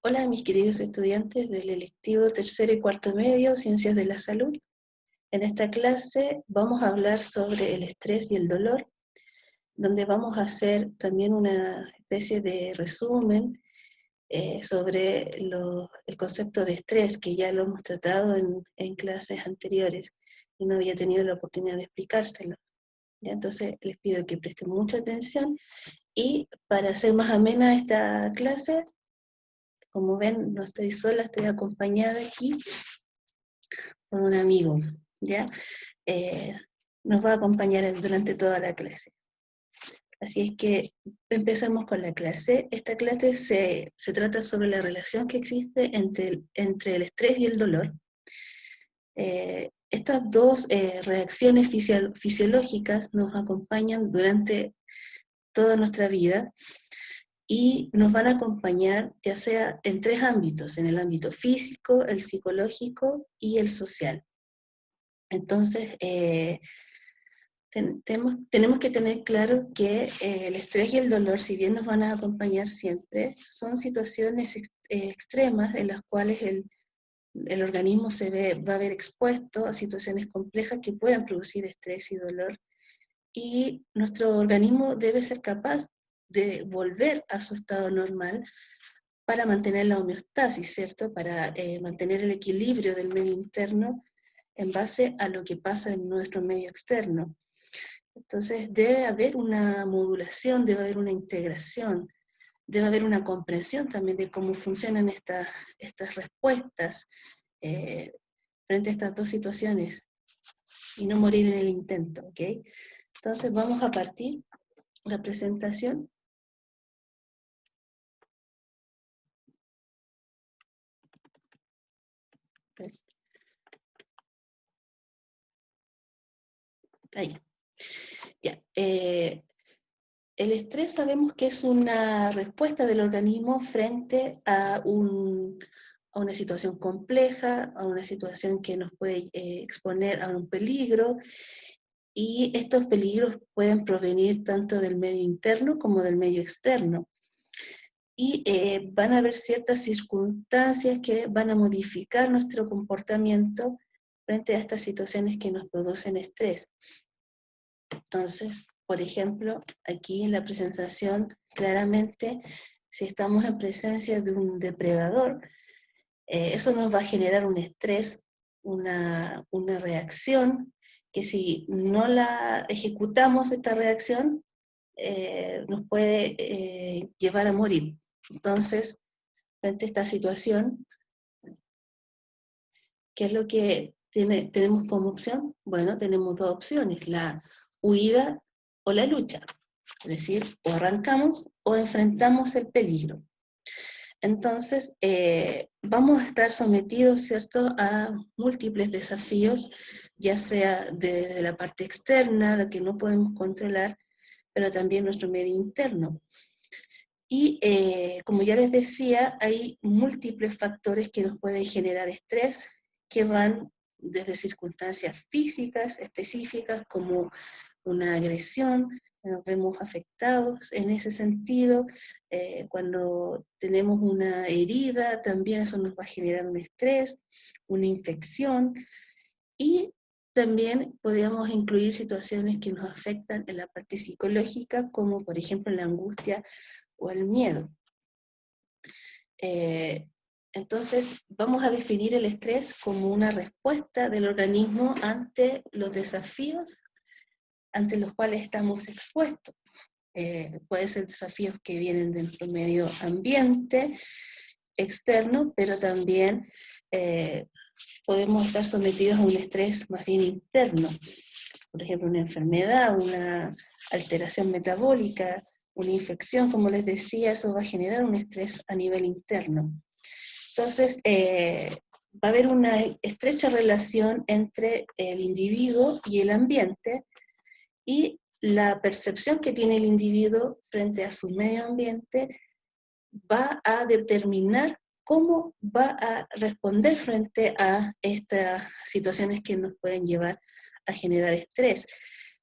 Hola mis queridos estudiantes del electivo tercero y cuarto medio, Ciencias de la Salud. En esta clase vamos a hablar sobre el estrés y el dolor, donde vamos a hacer también una especie de resumen sobre el concepto de estrés, que ya lo hemos tratado en clases anteriores y no había tenido la oportunidad de explicárselo. ¿Ya? Entonces les pido que presten mucha atención y para hacer más amena esta clase, como ven, no estoy sola, estoy acompañada aquí por un amigo, ¿ya? Eh, Nos va a acompañar durante toda la clase. Así es que empecemos con la clase. Esta clase se trata sobre la relación que existe entre el estrés y el dolor. Estas dos reacciones fisiológicas nos acompañan durante toda nuestra vida y nos van a acompañar ya sea en tres ámbitos, en el ámbito físico, el psicológico y el social. Entonces, tenemos que tener claro que el estrés y el dolor, si bien nos van a acompañar siempre, son situaciones extremas en las cuales el organismo va a ver expuesto a situaciones complejas que puedan producir estrés y dolor, y nuestro organismo debe ser capaz de volver a su estado normal para mantener la homeostasis, ¿cierto? Para mantener el equilibrio del medio interno en base a lo que pasa en nuestro medio externo. Entonces debe haber una modulación, debe haber una integración, debe haber una comprensión también de cómo funcionan estas respuestas frente a estas dos situaciones y no morir en el intento, ¿ok? Entonces vamos a partir la presentación. Ahí. Ya. El estrés sabemos que es una respuesta del organismo frente a una situación compleja, a una situación que nos puede exponer a un peligro, y estos peligros pueden provenir tanto del medio interno como del medio externo. Y van a haber ciertas circunstancias que van a modificar nuestro comportamiento frente a estas situaciones que nos producen estrés. Entonces, por ejemplo, aquí en la presentación, claramente, si estamos en presencia de un depredador, eso nos va a generar un estrés, una reacción, que si no la ejecutamos, esta reacción, nos puede llevar a morir. Entonces, frente a esta situación, ¿qué es lo que tenemos como opción? Bueno, tenemos dos opciones, la huida o la lucha. Es decir, o arrancamos o enfrentamos el peligro. Entonces, vamos a estar sometidos, ¿cierto?, a múltiples desafíos, ya sea desde la parte externa, lo que no podemos controlar, pero también nuestro medio interno. Y como ya les decía, hay múltiples factores que nos pueden generar estrés, que van desde circunstancias físicas específicas, como una agresión, nos vemos afectados en ese sentido. Cuando tenemos una herida, también eso nos va a generar un estrés, una infección, y también podríamos incluir situaciones que nos afectan en la parte psicológica, como por ejemplo la angustia o el miedo. Entonces, vamos a definir el estrés como una respuesta del organismo ante los desafíos ante los cuales estamos expuestos. Pueden ser desafíos que vienen de nuestro medio ambiente externo, pero también podemos estar sometidos a un estrés más bien interno. Por ejemplo, una enfermedad, una alteración metabólica, una infección, como les decía, eso va a generar un estrés a nivel interno. Entonces, va a haber una estrecha relación entre el individuo y el ambiente, y la percepción que tiene el individuo frente a su medio ambiente va a determinar cómo va a responder frente a estas situaciones que nos pueden llevar a generar estrés,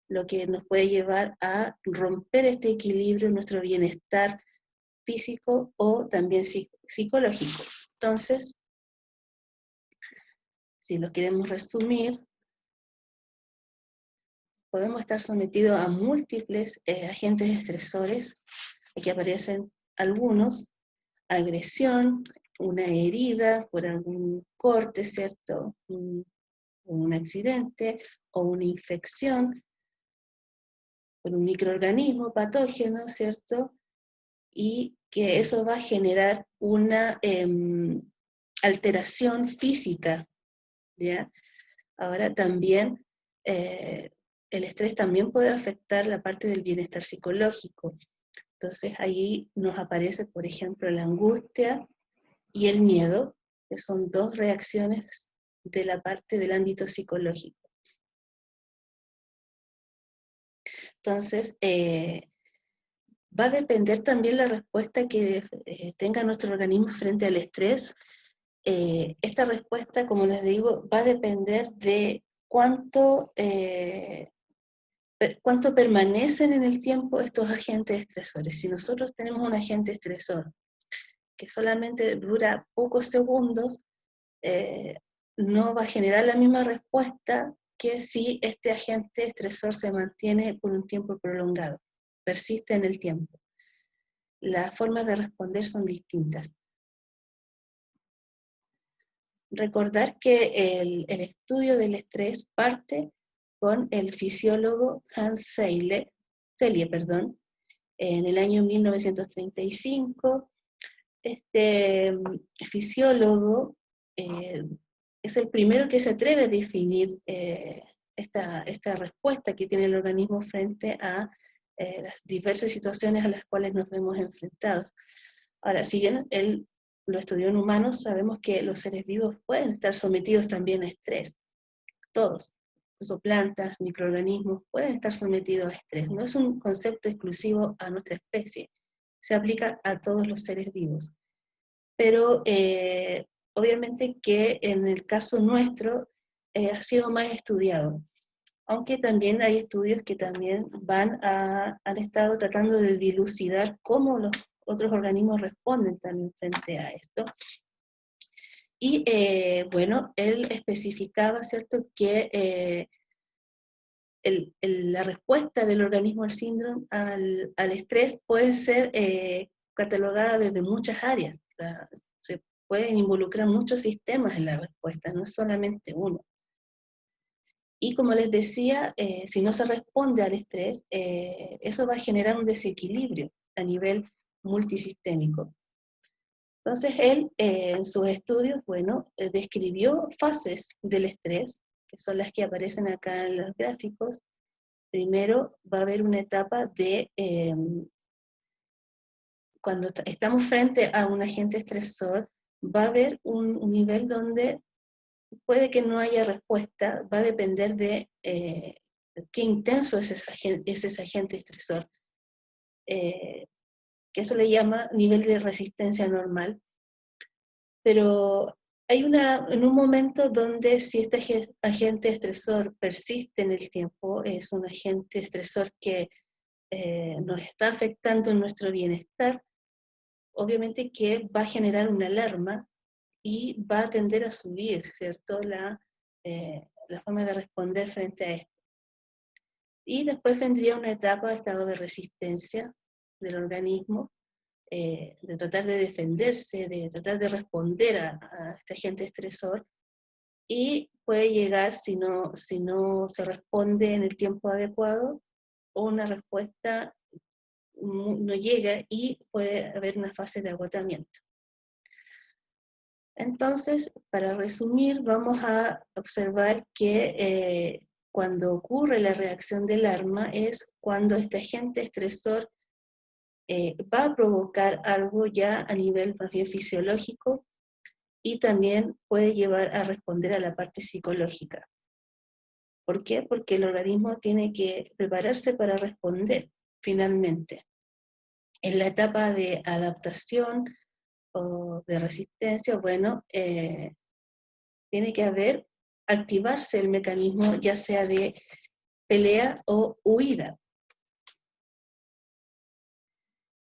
lo que nos puede llevar a romper este equilibrio, nuestro bienestar físico o también psicológico. Entonces, si lo queremos resumir, podemos estar sometidos a múltiples agentes estresores. Aquí aparecen algunos: agresión, una herida por algún corte, ¿cierto? Un accidente o una infección por un microorganismo patógeno, ¿cierto? Y que eso va a generar una alteración física, ¿ya? Ahora también el estrés también puede afectar la parte del bienestar psicológico. Entonces ahí nos aparece, por ejemplo, la angustia y el miedo, que son dos reacciones de la parte del ámbito psicológico. Entonces, va a depender también la respuesta que tenga nuestro organismo frente al estrés. Esta respuesta, como les digo, va a depender de cuánto permanecen en el tiempo estos agentes estresores. Si nosotros tenemos un agente estresor que solamente dura pocos segundos, no va a generar la misma respuesta que si este agente estresor se mantiene por un tiempo prolongado, persiste en el tiempo. Las formas de responder son distintas. Recordar que el estudio del estrés parte con el fisiólogo Hans Selye, en el año 1935. Este fisiólogo es el primero que se atreve a definir esta respuesta que tiene el organismo frente a las diversas situaciones a las cuales nos vemos enfrentados. Ahora, si bien él lo estudió en humanos, sabemos que los seres vivos pueden estar sometidos también a estrés. Todos, incluso plantas, microorganismos, pueden estar sometidos a estrés. No es un concepto exclusivo a nuestra especie, se aplica a todos los seres vivos. Pero obviamente que en el caso nuestro ha sido más estudiado, aunque también hay estudios que también han estado tratando de dilucidar cómo los otros organismos responden también frente a esto. Y bueno, él especificaba, ¿cierto?, que la respuesta del organismo al síndrome, al estrés, puede ser catalogada desde muchas áreas. Se pueden involucrar muchos sistemas en la respuesta, no es solamente uno. Y como les decía, si no se responde al estrés, eso va a generar un desequilibrio a nivel multisistémico. Entonces él, en sus estudios, bueno, describió fases del estrés, que son las que aparecen acá en los gráficos. Primero va a haber una etapa de cuando estamos frente a un agente estresor, va a haber un nivel donde puede que no haya respuesta, va a depender de qué intenso es ese agente estresor, que eso le llama nivel de resistencia normal. Pero hay en un momento donde si este agente estresor persiste en el tiempo, es un agente estresor que nos está afectando en nuestro bienestar, obviamente que va a generar una alarma y va a tender a subir, ¿cierto?, la forma de responder frente a esto. Y después vendría una etapa de estado de resistencia del organismo, de tratar de defenderse, de tratar de responder a este agente estresor, y puede llegar, si no se responde en el tiempo adecuado, o una respuesta no llega y puede haber una fase de agotamiento. Entonces, para resumir, vamos a observar que cuando ocurre la reacción del alarma es cuando este agente estresor va a provocar algo ya a nivel más bien fisiológico y también puede llevar a responder a la parte psicológica. ¿Por qué? Porque el organismo tiene que prepararse para responder finalmente. En la etapa de adaptación o de resistencia, bueno, tiene que activarse el mecanismo ya sea de pelea o huida.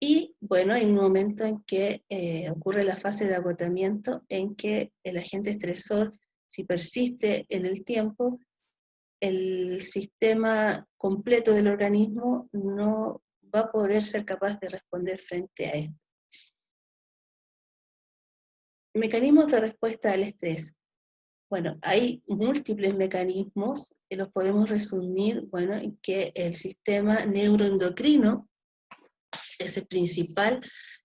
Y bueno, hay un momento en que ocurre la fase de agotamiento, en que el agente estresor, si persiste en el tiempo, el sistema completo del organismo no va a poder ser capaz de responder frente a esto. Mecanismos de respuesta al estrés. Bueno, hay múltiples mecanismos que los podemos resumir, bueno, en que el sistema neuroendocrino es el principal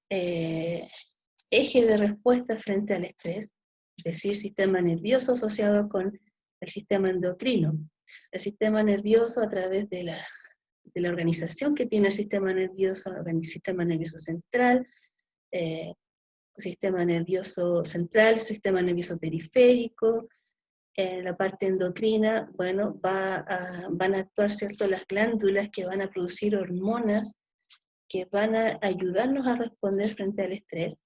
eje de respuesta frente al estrés, es decir, sistema nervioso asociado con el sistema endocrino. El sistema nervioso, a través de la organización que tiene el sistema nervioso central, sistema nervioso central, sistema nervioso periférico, en la parte endocrina, bueno, van a actuar, ¿cierto?, las glándulas que van a producir hormonas que van a ayudarnos a responder frente al estrés,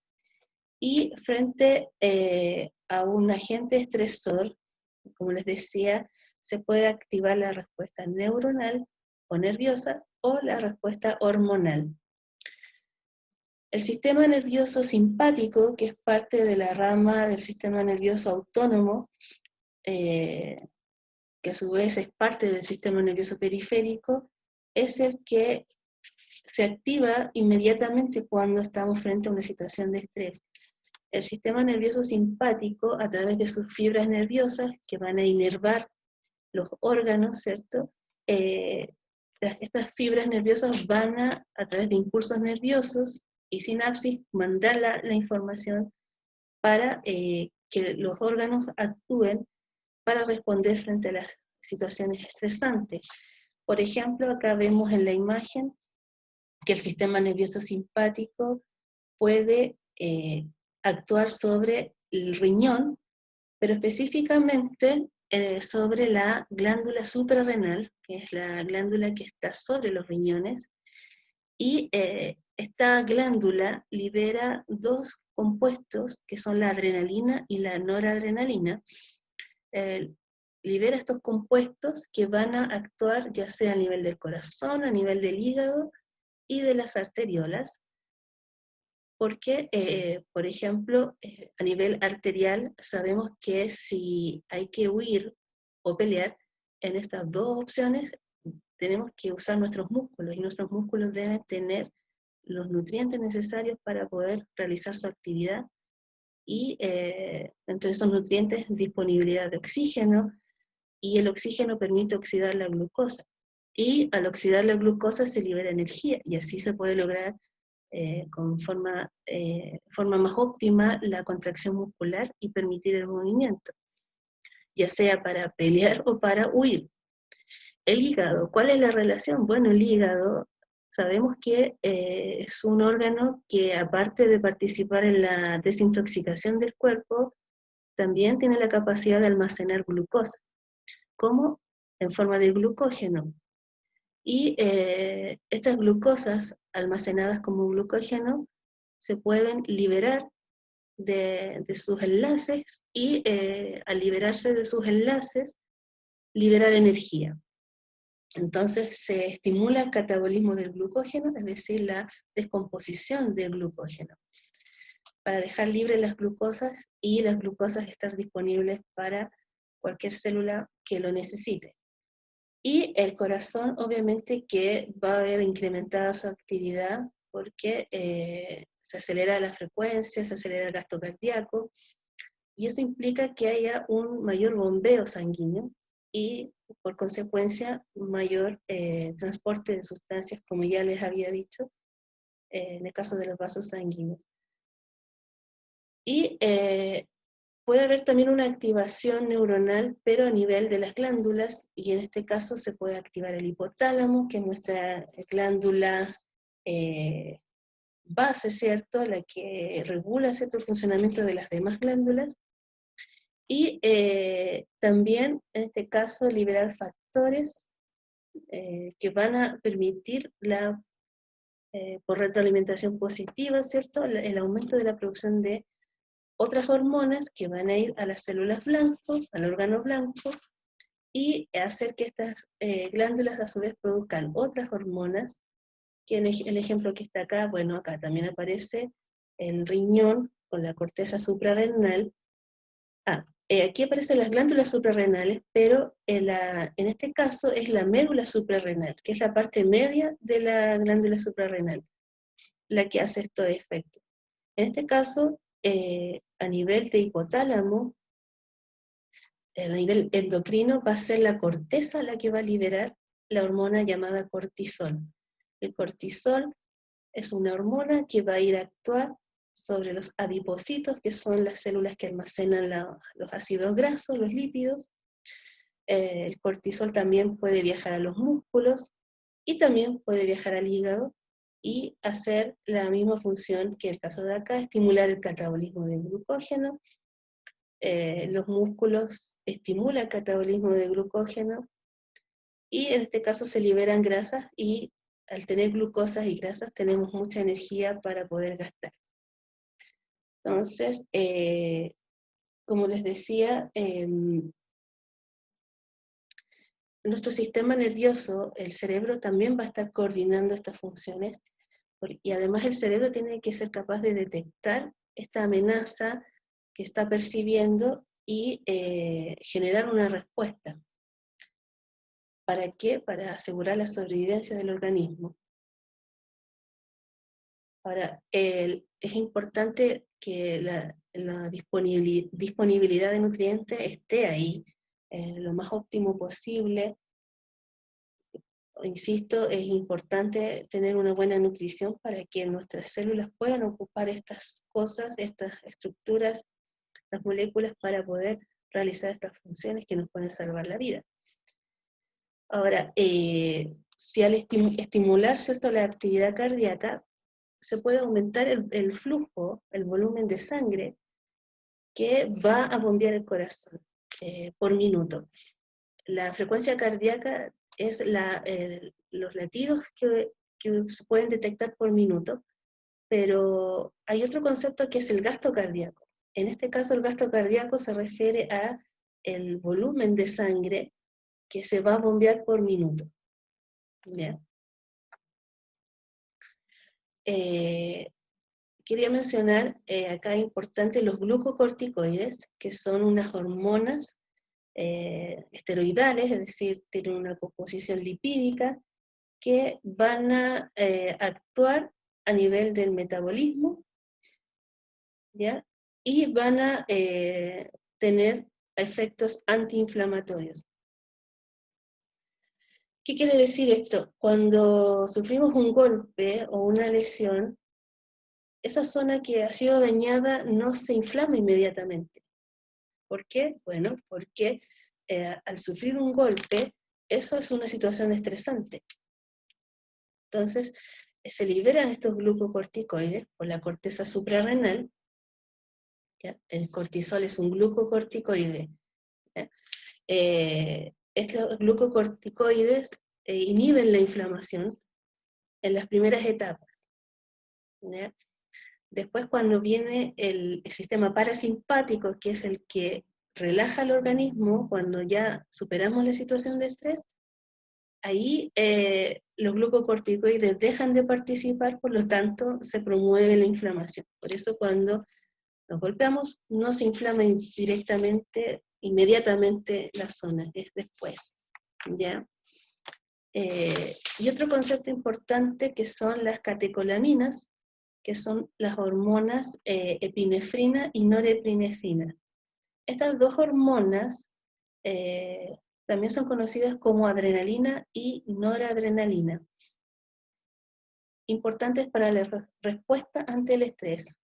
y frente a un agente estresor, como les decía, se puede activar la respuesta neuronal o nerviosa o la respuesta hormonal. El sistema nervioso simpático, que es parte de la rama del sistema nervioso autónomo, que a su vez es parte del sistema nervioso periférico, es el que se activa inmediatamente cuando estamos frente a una situación de estrés. El sistema nervioso simpático, a través de sus fibras nerviosas, que van a inervar los órganos, ¿cierto? Estas fibras nerviosas van a través de impulsos nerviosos y sinapsis, mandar la información para que los órganos actúen para responder frente a las situaciones estresantes. Por ejemplo, acá vemos en la imagen que el sistema nervioso simpático puede actuar sobre el riñón, pero específicamente sobre la glándula suprarrenal, que es la glándula que está sobre los riñones, y esta glándula libera dos compuestos, que son la adrenalina y la noradrenalina. Libera estos compuestos que van a actuar ya sea a nivel del corazón, a nivel del hígado y de las arteriolas, porque, por ejemplo, a nivel arterial sabemos que si hay que huir o pelear, en estas dos opciones tenemos que usar nuestros músculos, y nuestros músculos deben tener los nutrientes necesarios para poder realizar su actividad, y entre esos nutrientes, disponibilidad de oxígeno, y el oxígeno permite oxidar la glucosa, y al oxidar la glucosa se libera energía, y así se puede lograr con forma más óptima la contracción muscular y permitir el movimiento, ya sea para pelear o para huir. El hígado, ¿cuál es la relación? Bueno, el hígado sabemos que es un órgano que, aparte de participar en la desintoxicación del cuerpo, también tiene la capacidad de almacenar glucosa, como en forma de glucógeno. Y estas glucosas almacenadas como glucógeno se pueden liberar de sus enlaces, y al liberarse de sus enlaces, liberar energía. Entonces se estimula el catabolismo del glucógeno, es decir, la descomposición del glucógeno, para dejar libres las glucosas, y las glucosas estar disponibles para cualquier célula que lo necesite. Y el corazón, obviamente, que va a ver incrementada su actividad, porque se acelera la frecuencia, se acelera el gasto cardíaco, y eso implica que haya un mayor bombeo sanguíneo, y por consecuencia mayor transporte de sustancias, como ya les había dicho, en el caso de los vasos sanguíneos. Y puede haber también una activación neuronal, pero a nivel de las glándulas, y en este caso se puede activar el hipotálamo, que es nuestra glándula base, ¿cierto?, la que regula, ¿cierto?, el funcionamiento de las demás glándulas, y también, en este caso, liberar factores que van a permitir por retroalimentación positiva, ¿cierto?, el aumento de la producción de otras hormonas que van a ir a las células blanco, al órgano blanco, y hacer que estas glándulas a su vez produzcan otras hormonas que en el ejemplo que está acá, bueno, acá también aparece el riñón con la corteza suprarrenal. Aquí aparecen las glándulas suprarrenales, pero en este caso es la médula suprarrenal, que es la parte media de la glándula suprarrenal, la que hace estos efectos. En este caso, a nivel de hipotálamo, a nivel endocrino, va a ser la corteza la que va a liberar la hormona llamada cortisol. El cortisol es una hormona que va a ir a actuar sobre los adipocitos, que son las células que almacenan los ácidos grasos, los lípidos. El cortisol también puede viajar a los músculos y también puede viajar al hígado y hacer la misma función que el caso de acá, estimular el catabolismo del glucógeno. Los músculos estimulan el catabolismo de glucógeno y en este caso se liberan grasas y al tener glucosas y grasas tenemos mucha energía para poder gastar. Entonces, como les decía, nuestro sistema nervioso, el cerebro también va a estar coordinando estas funciones y además el cerebro tiene que ser capaz de detectar esta amenaza que está percibiendo y generar una respuesta. ¿Para qué? Para asegurar la sobrevivencia del organismo. Ahora, es importante que la disponibilidad de nutrientes esté ahí, lo más óptimo posible. Insisto, es importante tener una buena nutrición para que nuestras células puedan ocupar estas cosas, estas estructuras, las moléculas para poder realizar estas funciones que nos pueden salvar la vida. Ahora, si al estimular, ¿cierto?, la actividad cardíaca, se puede aumentar el flujo, el volumen de sangre que va a bombear el corazón por minuto. La frecuencia cardíaca es los latidos que se pueden detectar por minuto, pero hay otro concepto que es el gasto cardíaco. En este caso el gasto cardíaco se refiere a el volumen de sangre que se va a bombear por minuto. ¿Ya? Quería mencionar acá importante los glucocorticoides, que son unas hormonas esteroidales, es decir, tienen una composición lipídica, que van a actuar a nivel del metabolismo, ¿ya? Y van a tener efectos antiinflamatorios. ¿Qué quiere decir esto? Cuando sufrimos un golpe o una lesión, esa zona que ha sido dañada no se inflama inmediatamente. ¿Por qué? Bueno, porque al sufrir un golpe, eso es una situación estresante. Entonces, se liberan estos glucocorticoides por la corteza suprarrenal. ¿Ya? El cortisol es un glucocorticoide. Estos glucocorticoides inhiben la inflamación en las primeras etapas. ¿Ya? Después, cuando viene el sistema parasimpático, que es el que relaja el organismo, cuando ya superamos la situación de estrés, ahí los glucocorticoides dejan de participar, por lo tanto se promueve la inflamación. Por eso cuando nos golpeamos no se inflama directamente, inmediatamente la zona, es después. ¿Ya? Y otro concepto importante que son las catecolaminas, que son las hormonas epinefrina y norepinefrina. Estas dos hormonas también son conocidas como adrenalina y noradrenalina, importantes para la respuesta ante el estrés.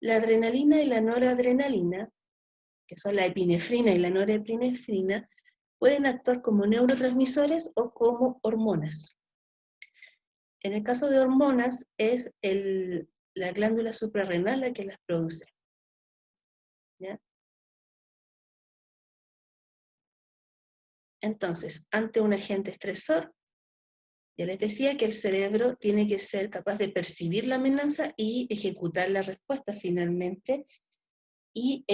La adrenalina y la noradrenalina, que son la epinefrina y la norepinefrina, pueden actuar como neurotransmisores o como hormonas. En el caso de hormonas, es la glándula suprarrenal la que las produce. ¿Ya? Entonces, ante un agente estresor, ya les decía que el cerebro tiene que ser capaz de percibir la amenaza y ejecutar la respuesta finalmente, y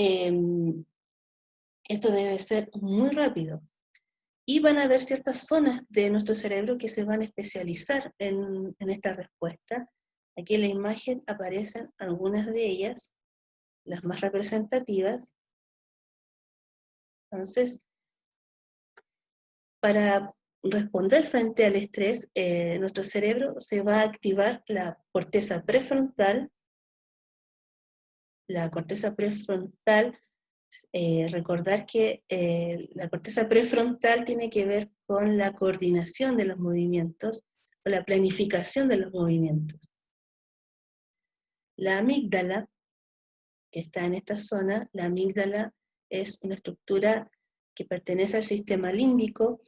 esto debe ser muy rápido. Y van a haber ciertas zonas de nuestro cerebro que se van a especializar en esta respuesta. Aquí en la imagen aparecen algunas de ellas, las más representativas. Entonces, para responder frente al estrés, nuestro cerebro se va a activar la corteza prefrontal. La corteza prefrontal, recordar que la corteza prefrontal tiene que ver con la coordinación de los movimientos, con la planificación de los movimientos. La amígdala, que está en esta zona, la amígdala es una estructura que pertenece al sistema límbico,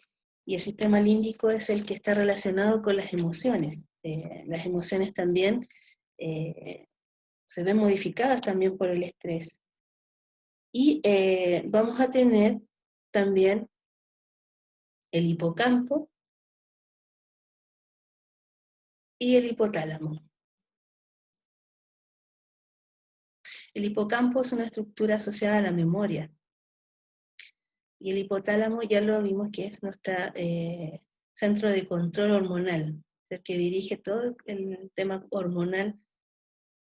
y el sistema límbico es el que está relacionado con las emociones. Las emociones también se ven modificadas también por el estrés. Y vamos a tener también el hipocampo y el hipotálamo. El hipocampo es una estructura asociada a la memoria. Y el hipotálamo ya lo vimos que es nuestro centro de control hormonal, el que dirige todo el tema hormonal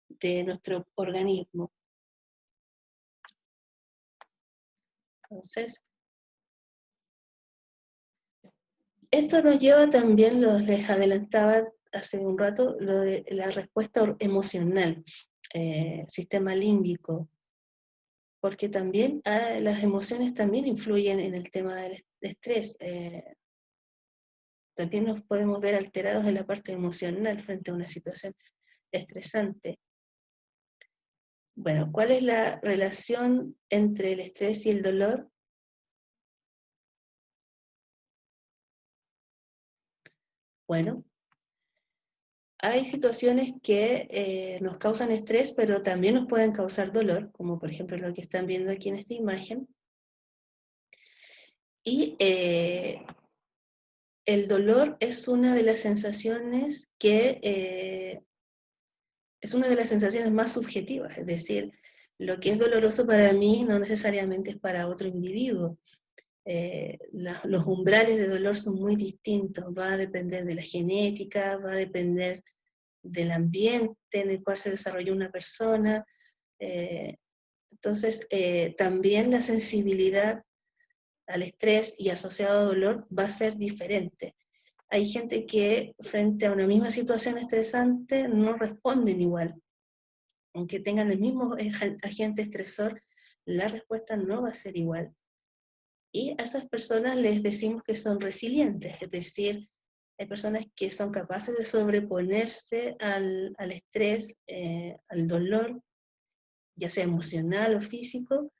de nuestro organismo. Entonces, esto nos lleva también, les adelantaba hace un rato, lo de la respuesta emocional, sistema límbico, porque también las emociones también influyen en el tema del estrés. También nos podemos ver alterados en la parte emocional frente a una situación estresante. Bueno, ¿cuál es la relación entre el estrés y el dolor? Bueno, hay situaciones que nos causan estrés, pero también nos pueden causar dolor, como por ejemplo lo que están viendo aquí en esta imagen. Y el dolor es una de las sensaciones es una de las sensaciones más subjetivas, es decir, lo que es doloroso para mí no necesariamente es para otro individuo. Los umbrales de dolor son muy distintos, va a depender de la genética, va a depender del ambiente en el cual se desarrolló una persona. Entonces, también la sensibilidad al estrés y asociado a dolor va a ser diferente. Hay gente que frente a una misma situación estresante no responden igual. Aunque tengan el mismo agente estresor, la respuesta no va a ser igual. Y a esas personas les decimos que son resilientes, es decir, hay personas que son capaces de sobreponerse al estrés, al dolor, ya sea emocional o físico,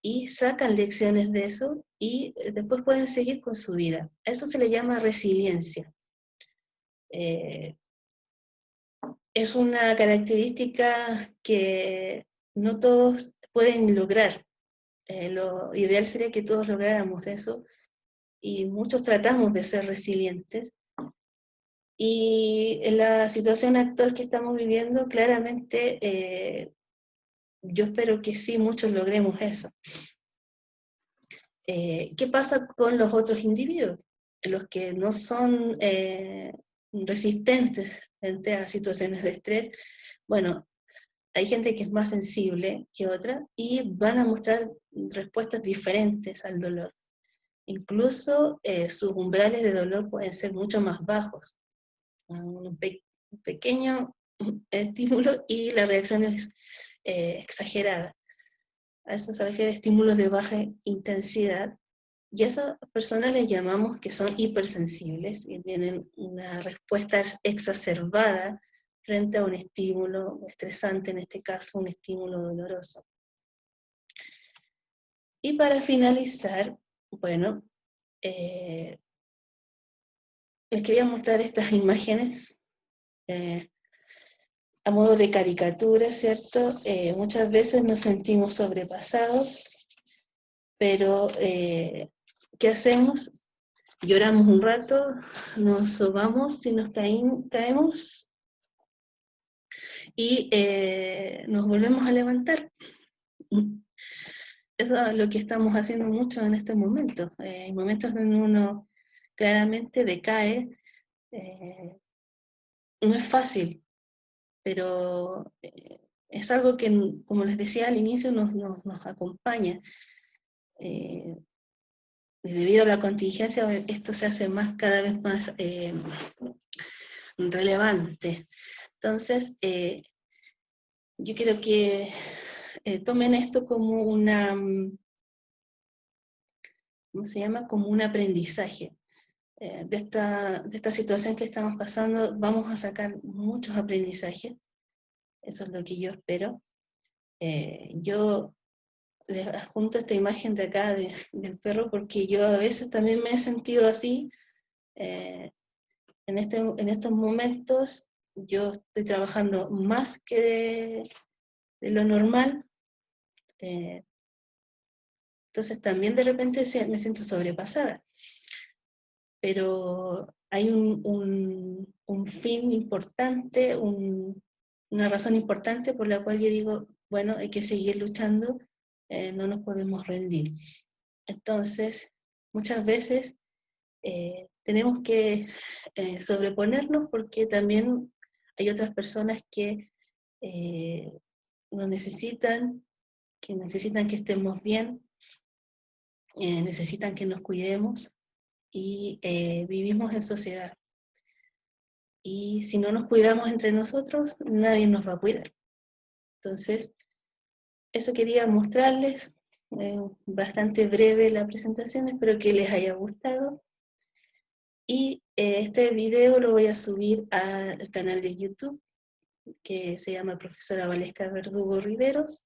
y sacan lecciones de eso y después pueden seguir con su vida. A eso se le llama resiliencia. Es una característica que no todos pueden lograr. Lo ideal sería que todos lográramos eso, y muchos tratamos de ser resilientes. Y en la situación actual que estamos viviendo, claramente, yo espero que sí, muchos logremos eso. ¿Qué pasa con los otros individuos? Los que no son resistentes frente a situaciones de estrés. Bueno, hay gente que es más sensible que otra y van a mostrar respuestas diferentes al dolor. Incluso sus umbrales de dolor pueden ser mucho más bajos. Un pequeño estímulo y la reacción es exagerada. A eso se refiere estímulos de baja intensidad. Y a esas personas les llamamos que son hipersensibles y tienen una respuesta exacerbada frente a un estímulo estresante, en este caso un estímulo doloroso. Y para finalizar, bueno, les quería mostrar estas imágenes a modo de caricatura, ¿cierto? Muchas veces nos sentimos sobrepasados, pero ¿qué hacemos? Lloramos un rato, nos sobamos y nos caemos y nos volvemos a levantar. eso es lo que estamos haciendo mucho en estos momentos. Hay momentos donde uno claramente decae. No es fácil, pero es algo que, como les decía al inicio, nos acompaña. Debido a la contingencia, esto se hace cada vez más relevante. Entonces, yo quiero que tomen esto como una, ¿cómo se llama? Como un aprendizaje. De esta situación que estamos pasando, vamos a sacar muchos aprendizajes. Eso es lo que yo espero. Yo les adjunto esta imagen de acá del perro porque yo a veces también me he sentido así. En estos momentos yo estoy trabajando más que de lo normal. Entonces también de repente me siento sobrepasada. Pero hay un fin importante, una razón importante por la cual yo digo, bueno, hay que seguir luchando, no nos podemos rendir. Entonces, muchas veces tenemos que sobreponernos porque también hay otras personas que nos necesitan, que estemos bien, necesitan que nos cuidemos y vivimos en sociedad. Y si no nos cuidamos entre nosotros, nadie nos va a cuidar. Entonces, eso quería mostrarles, bastante breve la presentación, espero que les haya gustado. Y este video lo voy a subir al canal de YouTube, que se llama Profesora Valesca Verdugo Riveros.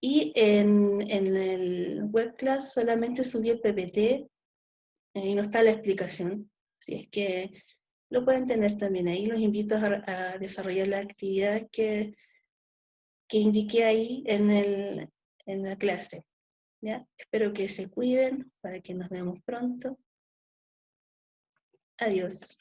Y en el webclass solamente subí el PPT y no está la explicación. Así es que lo pueden tener también ahí. Los invito a desarrollar la actividad que indiqué ahí en la clase. ¿Ya? Espero que se cuiden para que nos veamos pronto. Adiós.